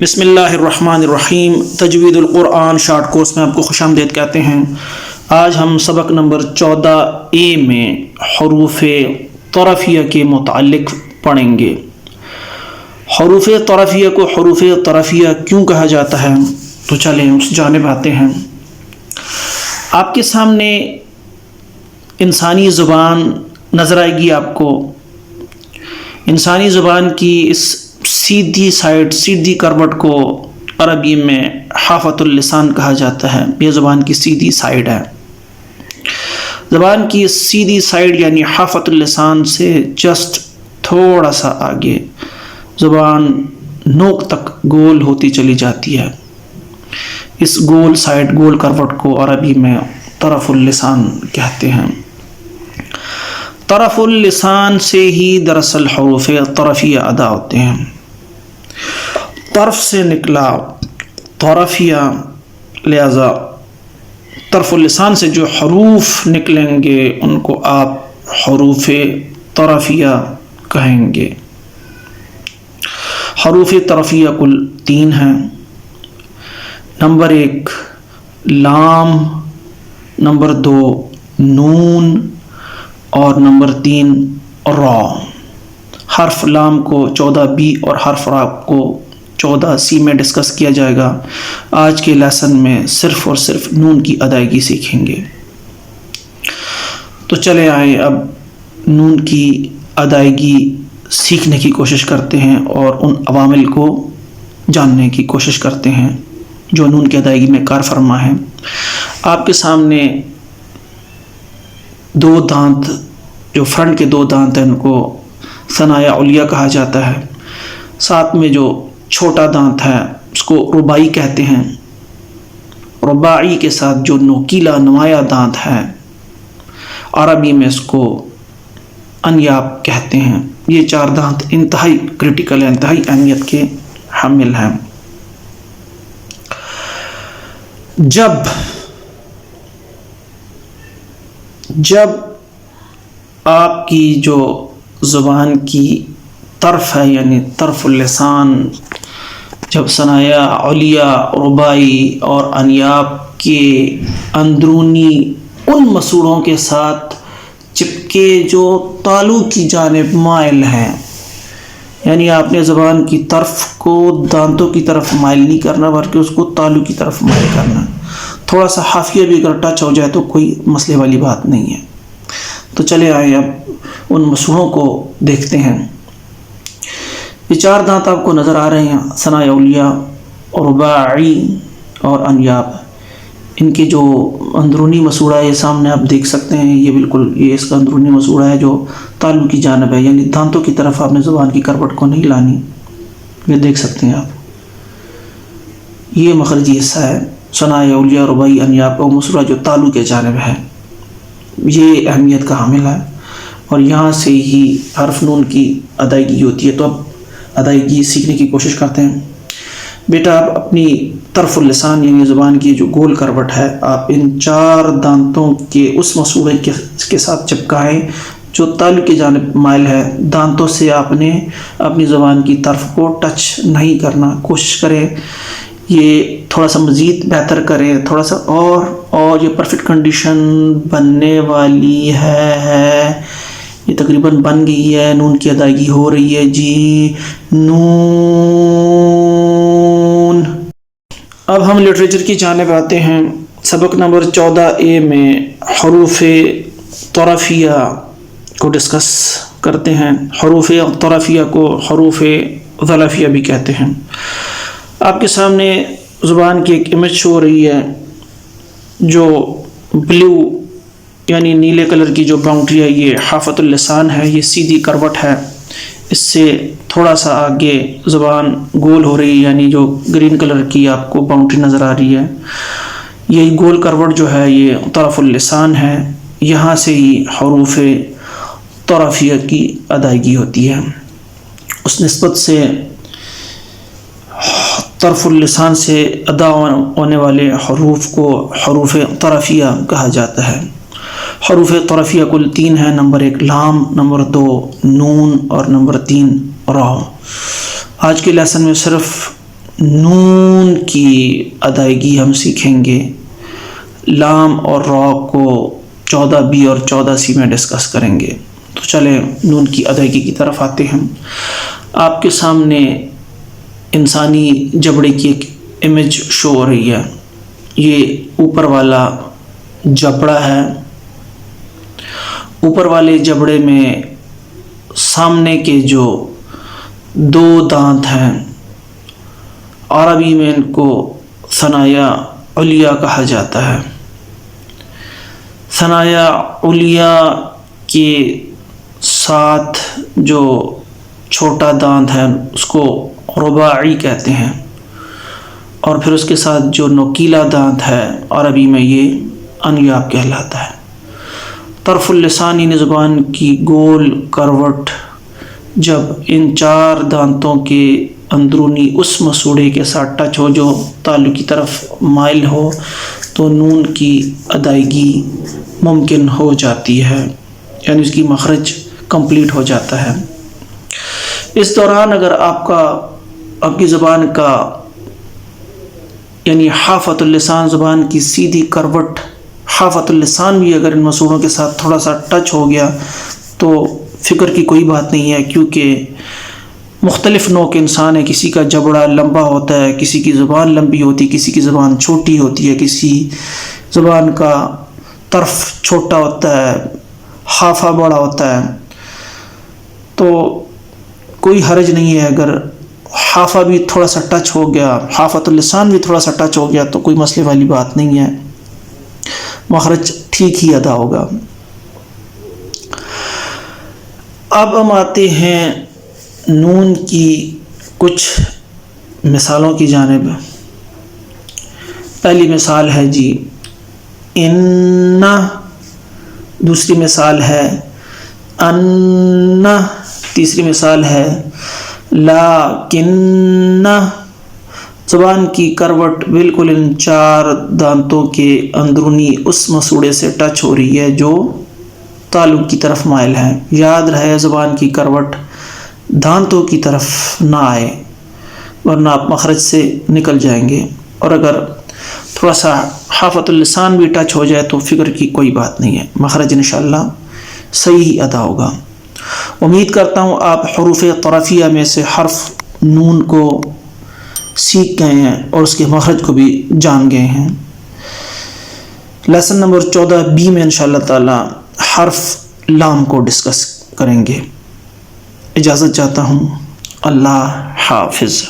بسم اللہ الرحمن الرحیم۔ تجوید القرآن شارٹ کورس میں آپ کو خوش آمدید کہتے ہیں۔ آج ہم سبق نمبر 14A میں حروف طرفیہ کے متعلق پڑھیں گے۔ حروف طرفیہ کو حروف طرفیہ کیوں کہا جاتا ہے؟ تو چلیں اس جانب آتے ہیں۔ آپ کے سامنے انسانی زبان نظر آئے گی آپ کو۔ انسانی زبان کی اس سیدھی سائڈ، سیدھی کروٹ کو عربی میں حافۃ اللسان کہا جاتا ہے۔ یہ زبان کی سیدھی سائڈ ہے۔ زبان کی سیدھی سائڈ یعنی حافۃ اللسان سے جسٹ تھوڑا سا آگے زبان نوک تک گول ہوتی چلی جاتی ہے۔ اس گول سائڈ، گول کروٹ کو عربی میں طرف اللسان کہتے ہیں۔ طرف اللسان سے ہی دراصل حروف طرفیہ ادا ہوتے ہیں۔ طرف سے نکلا طرفیہ، لہذا طرف اللسان سے جو حروف نکلیں گے ان کو آپ حروف طرفیہ کہیں گے۔ حروف طرفیہ کل 3 ہیں۔ نمبر 1 لام، نمبر 2 نون اور نمبر 3 را۔ حرف لام کو 14B اور حرف را کو 14C میں ڈسکس کیا جائے گا۔ آج کے لیسن میں صرف اور صرف نون کی ادائیگی سیکھیں گے۔ تو چلے آئیں اب نون کی ادائیگی سیکھنے کی کوشش کرتے ہیں اور ان عوامل کو جاننے کی کوشش کرتے ہیں جو نون کی ادائیگی میں کار فرما ہے۔ آپ کے سامنے 2 دانت، جو فرنٹ کے 2 دانت ہیں، ان کو ثنایا علیہ کہا جاتا ہے۔ ساتھ میں جو چھوٹا دانت ہے اس کو رباعی کہتے ہیں۔ رباعی کے ساتھ جو نوکیلا نمایاں دانت ہے عربی میں اس کو انیاب کہتے ہیں۔ یہ 4 دانت انتہائی کریٹیکل ہیں، انتہائی اہمیت کے حامل ہیں۔ جب آپ کی جو زبان کی طرف ہے یعنی طرف اللسان، جب ثنایا علیہ، رباعی اور انیاب کے اندرونی ان مسوڑوں کے ساتھ چپکے جو تالو کی جانب مائل ہیں، یعنی آپ نے زبان کی طرف کو دانتوں کی طرف مائل نہیں کرنا بلکہ اس کو تالو کی طرف مائل کرنا۔ تھوڑا سا حافیہ بھی اگر ٹچ ہو جائے تو کوئی مسئلے والی بات نہیں ہے۔ تو چلے آئیں اب ان مسوڑوں کو دیکھتے ہیں۔ یہ 4 دانت آپ کو نظر آ رہے ہیں، ثنایا علیہ، رباعی اور انیاب۔ ان کے جو اندرونی مسوڑا ہے یہ سامنے آپ دیکھ سکتے ہیں۔ یہ بالکل یہ اس کا اندرونی مسوڑا ہے جو تالو کی جانب ہے، یعنی دانتوں کی طرف آپ نے زبان کی کروٹ کو نہیں لانی۔ یہ دیکھ سکتے ہیں آپ، یہ مخرجی حصہ ہے ثنایا علیہ، رباعی، انیاب کا مسوڑا جو تالو کے جانب ہے، یہ اہمیت کا حامل ہے اور یہاں سے ہی حرف نون کی ادائیگی ہوتی ہے۔ تو اب ادائیگی سیکھنے کی کوشش کرتے ہیں۔ بیٹا آپ اپنی طرف اللسان یعنی زبان کی جو گول کروٹ ہے، آپ ان 4 دانتوں کے اس مسوڑے کے ساتھ چپکائیں جو تالو کی جانب مائل ہے۔ دانتوں سے آپ نے اپنی زبان کی طرف کو ٹچ نہیں کرنا، کوشش کریں یہ تھوڑا سا مزید بہتر کریں، تھوڑا سا اور یہ پرفیکٹ کنڈیشن بننے والی ہے۔ یہ تقریباً بن گئی ہے، نون کی ادائیگی ہو رہی ہے جی، نون۔ اب ہم لٹریچر کی جانب آتے ہیں۔ سبق نمبر 14A میں حروف طرفیہ کو ڈسکس کرتے ہیں۔ حروف طرفیہ کو حروف ظلفیہ بھی کہتے ہیں۔ آپ کے سامنے زبان کی ایک امیج ہو رہی ہے جو بلیو یعنی نیلے کلر کی جو باؤنڈری ہے یہ حافۃ اللسان ہے، یہ سیدھی کروٹ ہے۔ اس سے تھوڑا سا آگے زبان گول ہو رہی ہے، یعنی جو گرین کلر کی آپ کو باؤنڈری نظر آ رہی ہے، یہ گول کروٹ جو ہے یہ طرف اللسان ہے۔ یہاں سے ہی حروف طرفیہ کی ادائیگی ہوتی ہے۔ اس نسبت سے طرف اللسان سے ادا ہونے والے حروف کو حروف طرفیہ کہا جاتا ہے۔ حروف طرفیہ کل 3 ہیں۔ نمبر 1 لام، نمبر 2 نون اور نمبر 3 را۔ آج کے لیسن میں صرف نون کی ادائیگی ہم سیکھیں گے. لام اور را کو 14B اور 14C میں ڈسکس کریں گے. تو چلیں نون کی ادائیگی کی طرف آتے ہیں. آپ کے سامنے انسانی جبڑے کی ایک امیج شو ہو رہی ہے. یہ اوپر والا جبڑا ہے. اوپر والے جبڑے میں سامنے کے جو 2 دانت ہیں، عربی میں ان کو ثنایا علیا کہا جاتا ہے. ثنایا علیا کے ساتھ جو چھوٹا دانت ہے اس کو رباعی کہتے ہیں، اور پھر اس کے ساتھ جو نوکیلا دانت ہے عربی میں یہ انیاب کہلاتا ہے. طرف اللسان یعنی زبان کی گول کروٹ جب ان 4 دانتوں کے اندرونی اس مسوڑے کے ساتھ ٹچ ہو جو تالو کی طرف مائل ہو تو نون کی ادائیگی ممکن ہو جاتی ہے، یعنی اس کی مخرج کمپلیٹ ہو جاتا ہے. اس دوران اگر آپ کی زبان کا یعنی حافۃ اللسان زبان کی سیدھی کروٹ حافۃ اللسان بھی اگر ان مسوڑوں کے ساتھ تھوڑا سا ٹچ ہو گیا تو فکر کی کوئی بات نہیں ہے، کیونکہ مختلف نوع کے انسان ہے. کسی کا جبڑا لمبا ہوتا ہے، کسی کی زبان لمبی ہوتی ہے، کسی کی زبان چھوٹی ہوتی ہے، کسی زبان کا طرف چھوٹا ہوتا ہے، حافہ بڑا ہوتا ہے. تو کوئی حرج نہیں ہے اگر حافہ بھی تھوڑا سا ٹچ ہو گیا، حافۃ اللسان بھی تھوڑا سا ٹچ ہو گیا تو کوئی مسئلے والی بات نہیں ہے، مخرج ٹھیک ہی ادا ہوگا. اب ہم آتے ہیں نون کی کچھ مثالوں کی جانب. پہلی مثال ہے جی ان، دوسری مثال ہے ان، تیسری مثال ہے لیکن. زبان کی کروٹ بالکل ان 4 دانتوں کے اندرونی اس مسوڑے سے ٹچ ہو رہی ہے جو تالو کی طرف مائل ہے. یاد رہے زبان کی کروٹ دانتوں کی طرف نہ آئے ورنہ آپ مخرج سے نکل جائیں گے، اور اگر تھوڑا سا حافۃ اللسان بھی ٹچ ہو جائے تو فکر کی کوئی بات نہیں ہے، مخرج انشاءاللہ صحیح ادا ہوگا. امید کرتا ہوں آپ حروف طرفیہ میں سے حرف نون کو سیکھ گئے ہیں اور اس کے مخرج کو بھی جان گئے ہیں. لیسن نمبر 14B میں انشاءاللہ تعالی حرف لام کو ڈسکس کریں گے. اجازت چاہتا ہوں. اللہ حافظ.